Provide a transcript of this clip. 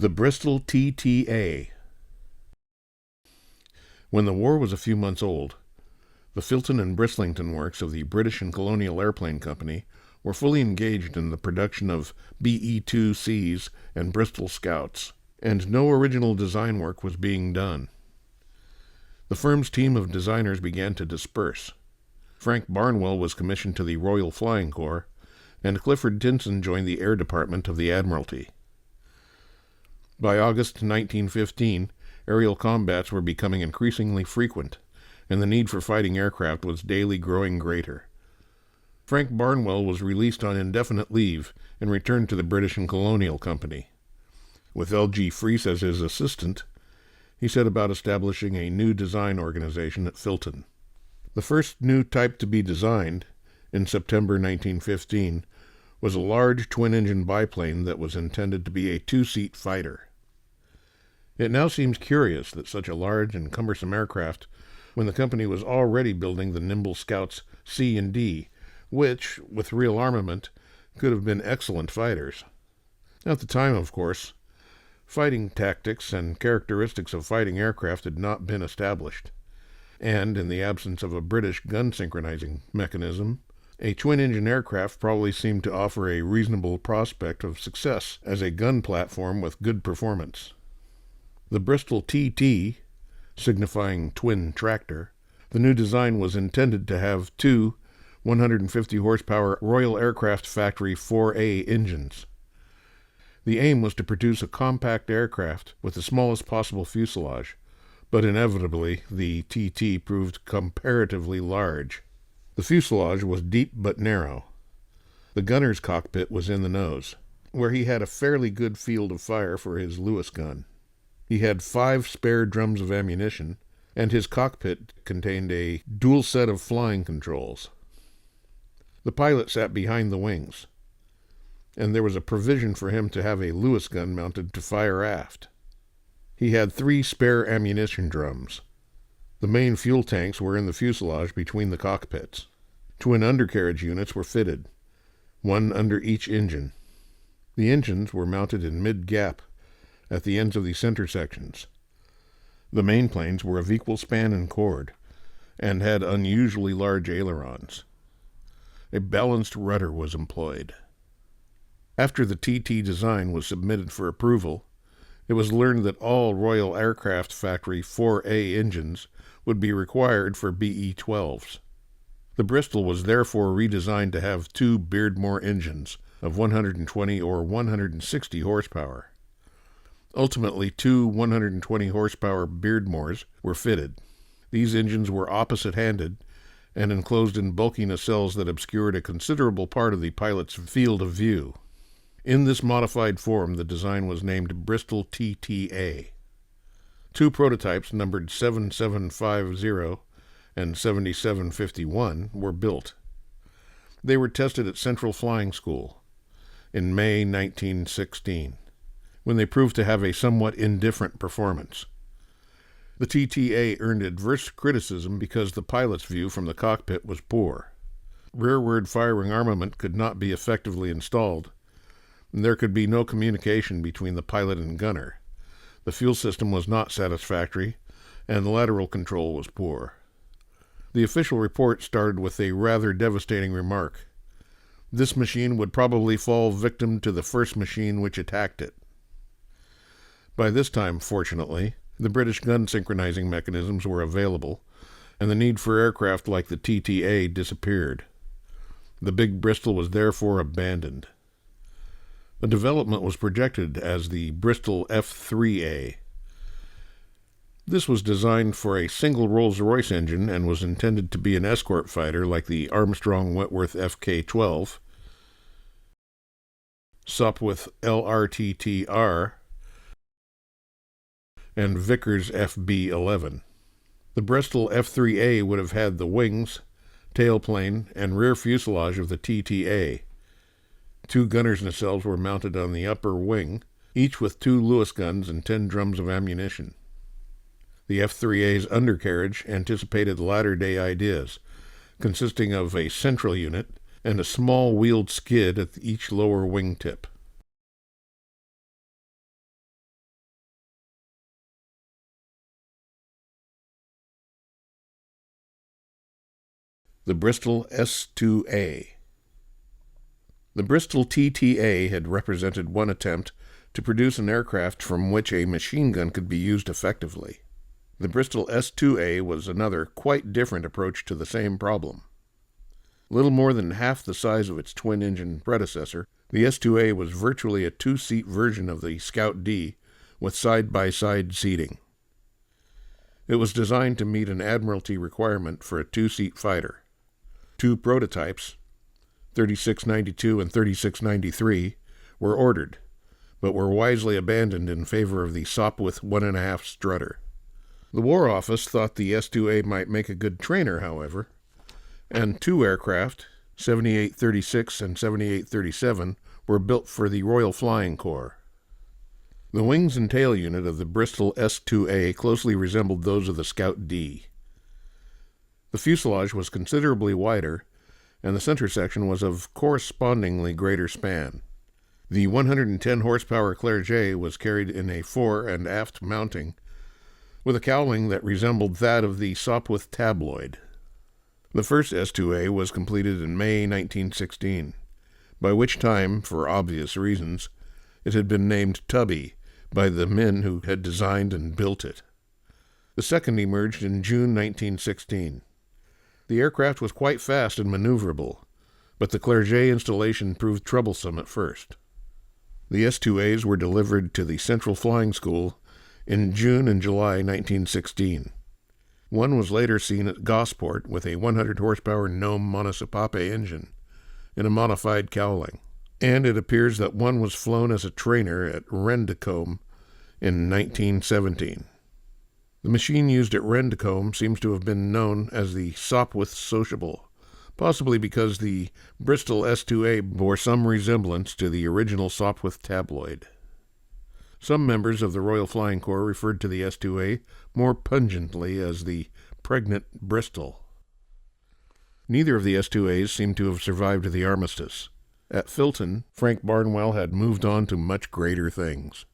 The Bristol TTA. When the war was a few months old, the Filton and Brislington works of the British and Colonial Airplane Company were fully engaged in the production of BE-2Cs and Bristol Scouts, and no original design work was being done. The firm's team of designers began to disperse. Frank Barnwell was commissioned to the Royal Flying Corps, and Clifford Tinson joined the Air Department of the Admiralty. By August 1915, aerial combats were becoming increasingly frequent, and the need for fighting aircraft was daily growing greater. Frank Barnwell was released on indefinite leave and returned to the British and Colonial Company. With L.G. Freese as his assistant, he set about establishing a new design organization at Filton. The first new type to be designed, in September 1915, was a large twin-engine biplane that was intended to be a two-seat fighter. It now seems curious that such a large and cumbersome aircraft, when the company was already building the nimble Scouts C and D, which, with real armament, could have been excellent fighters. At the time, of course, fighting tactics and characteristics of fighting aircraft had not been established, and, in the absence of a British gun synchronizing mechanism, a twin-engine aircraft probably seemed to offer a reasonable prospect of success as a gun platform with good performance. The Bristol TT, signifying twin tractor, the new design was intended to have two 150-horsepower Royal Aircraft Factory 4A engines. The aim was to produce a compact aircraft with the smallest possible fuselage, but inevitably the TT proved comparatively large. The fuselage was deep but narrow. The gunner's cockpit was in the nose, where he had a fairly good field of fire for his Lewis gun. He had 5 spare drums of ammunition, and his cockpit contained a dual set of flying controls. The pilot sat behind the wings, and there was a provision for him to have a Lewis gun mounted to fire aft. He had 3 spare ammunition drums. The main fuel tanks were in the fuselage between the cockpits. Twin undercarriage units were fitted, one under each engine. The engines were mounted in mid-gap at the ends of the center sections. The main planes were of equal span and chord, and had unusually large ailerons. A balanced rudder was employed. After the TT design was submitted for approval, it was learned that all Royal Aircraft Factory 4A engines would be required for BE-12s. The Bristol was therefore redesigned to have 2 Beardmore engines of 120 or 160 horsepower. Ultimately, 2 120-horsepower Beardmores were fitted. These engines were opposite-handed and enclosed in bulky nacelles that obscured a considerable part of the pilot's field of view. In this modified form, the design was named Bristol TTA. 2 prototypes numbered 7750 and 7751 were built. They were tested at Central Flying School in May 1916, when they proved to have a somewhat indifferent performance. The TTA earned adverse criticism because the pilot's view from the cockpit was poor. Rearward firing armament could not be effectively installed, and there could be no communication between the pilot and gunner. The fuel system was not satisfactory, and the lateral control was poor. The official report started with a rather devastating remark. This machine would probably fall victim to the first machine which attacked it. By this time, fortunately, the British gun synchronizing mechanisms were available, and the need for aircraft like the TTA disappeared. The big Bristol was therefore abandoned. The development was projected as the Bristol F2A. This was designed for a single Rolls-Royce engine and was intended to be an escort fighter like the Armstrong-Whitworth Fk-12, Sopwith LRTTR, and Vickers FB-11. The Bristol F3A would have had the wings, tailplane, and rear fuselage of the TTA. 2 gunner's nacelles were mounted on the upper wing, each with 2 Lewis guns and 10 drums of ammunition. The F3A's undercarriage anticipated latter-day ideas, consisting of a central unit and a small wheeled skid at each lower wingtip. the Bristol S2A. The Bristol TTA had represented one attempt to produce an aircraft from which a machine gun could be used effectively. The Bristol S2A was another, quite different approach to the same problem. Little more than half the size of its twin-engine predecessor, the S2A was virtually a two-seat version of the Scout D with side-by-side seating. It was designed to meet an Admiralty requirement for a two-seat fighter. Two prototypes, 3692 and 3693, were ordered, but were wisely abandoned in favor of the Sopwith 1.5 strutter. The War Office thought the S2A might make a good trainer, however, and two aircraft, 7836 and 7837, were built for the Royal Flying Corps. The wings and tail unit of the Bristol S2A closely resembled those of the Scout D. The fuselage was considerably wider, and the center section was of correspondingly greater span. The 110 horsepower Clerget was carried in a fore and aft mounting, with a cowling that resembled that of the Sopwith tabloid. The first S2A was completed in May 1916, by which time, for obvious reasons, it had been named Tubby by the men who had designed and built it. The second emerged in June 1916. The aircraft was quite fast and maneuverable, but the Clerget installation proved troublesome at first. The S2As were delivered to the Central Flying School in June and July 1916. One was later seen at Gosport with a 100 horsepower Gnome monosopape engine in a modified cowling, and it appears that one was flown as a trainer at Rendicombe in 1917. The machine used at Rendicombe seems to have been known as the Sopwith Sociable, possibly because the Bristol S2A bore some resemblance to the original Sopwith tabloid. Some members of the Royal Flying Corps referred to the S2A more pungently as the pregnant Bristol. Neither of the S2As seemed to have survived the armistice. At Filton, Frank Barnwell had moved on to much greater things.